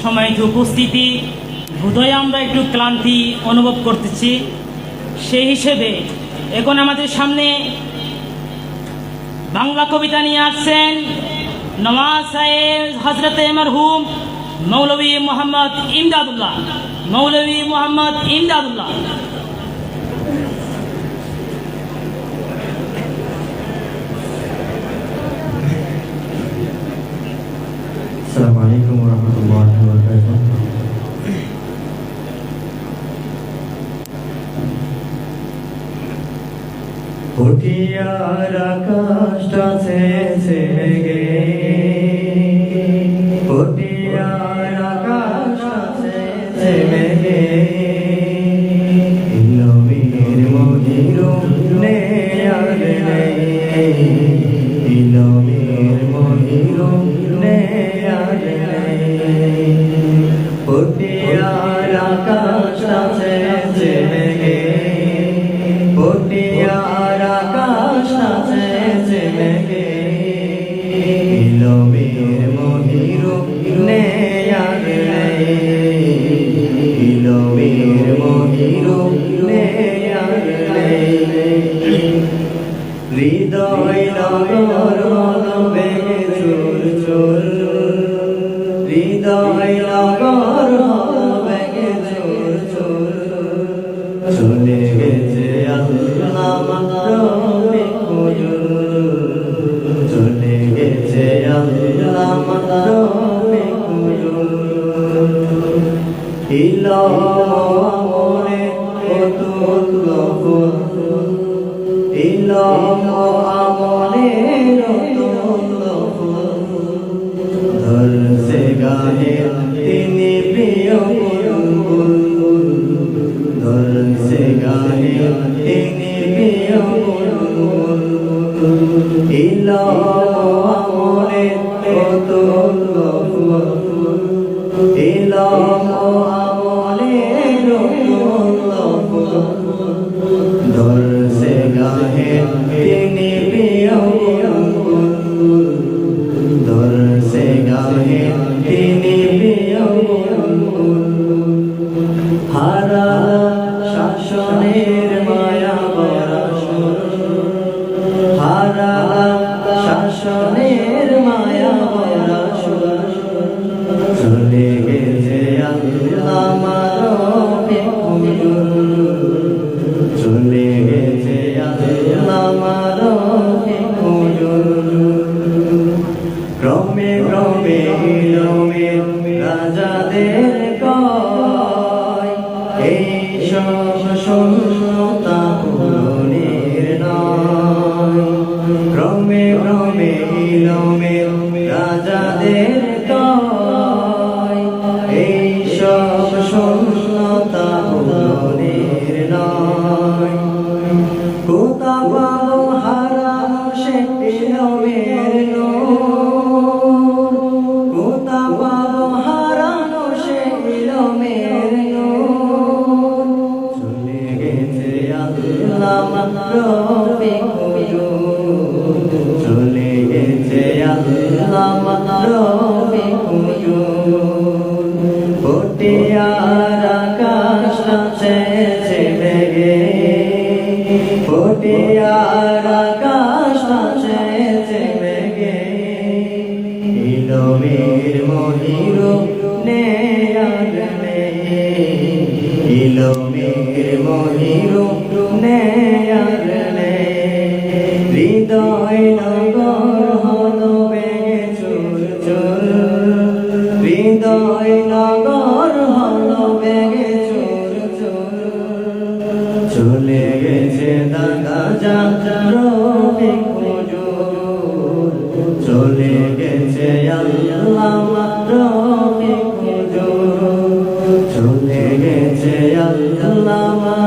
সম্মানিত উপস্থিতি, বোধহয় আমরা একটু ক্লান্তি অনুভব করতেছি। সেই হিসেবে এখন আমাদের সামনে বাংলা কবিতা নিয়ে আসছেন নওয়াজ সাহেব হজরতে মরহুম মৌলভী মোহাম্মদ ইমদাদুল্লাহ। মৌলভী মোহাম্মদ ইমদাদুল্লাহ। আসসালামু আলাইকুম ওয়া রাহমাতুল্লাহি ওয়া বারাকাতুহু। পটিয়ার আকাশটা ছেয়ে গে, পটিয়ার আকাশটা ছেয়ে গে, ইলমের মহিরুনে আর নেই, ইলমের মহিরুনে আর নেই। পটিয়ার আকাশটা ছেয়ে গে, পটিয়ার আকাশটা ছেয়ে গে, ইলমের মহিরুনে আর নেই, ইলমের মহিরুনে আর নেই। হৃদয় নগর হবে চুর চুর, হৃদয় নগর হবে চুর চুর, চলে গেছে আল্লামা রফিক হুজুর, চলে গেছে আল্লামা রফিক হুজুর। ইলম আমলে অতুল গফুর, ইলম আমলে অতুল গফুর, ধরছে গাহে তিনি প্রিয় বুলবুল, ধরছে গাহে তিনি প্রিয় বুলবুল। ইলম আমলে অতুল গফুর, ইলম আমলে অতুল গফুর, ধরছে গাহে তিনি প্রিয় বুলবুল, ধরছে গাহে তিনি প্রিয় বুলবুল। হারা শাসনের মায়া ভরা সুর, হারা শাসনের মায়া ভরা সুর, চলে গেছে আল্লামা রফিক হুজুর, চলে গেছে আল্লামা রফিক হুজুর। ক্রমে ক্রমে ইলমের রাজাদের কয়, এই সব শূন্যতা পূরণের নয়। ক্রমে ক্রমে ইলমের রাজাদের কয়, এই সব শূন্যতা পূরণের নয়। কোথা পাবো হারানো সে ইলমের নূর, কোথা পাবো হারানো সে ইলমের নূর, চলে গেছে আল্লামা রফিক হুজুর, চলে গেছে আল্লামা রফিক হুজুর। পটিয়ার আকাশটা ছেয়ে গে, পটিয়ার আকাশটা ছেয়ে গে, ইলমের মহিরুনে আর নেই, ইলমের মহিরুনে আর নেই। হৃদয় নগর হলো বেগে চুর চুর, হৃদয় নগর হলো বেগে চুর চুর, চলে গেছে দাদা জান রফিক হুজুর, চলে গেছে আল্লামা রফিক হুজুর, চলে গেছে আল্লামা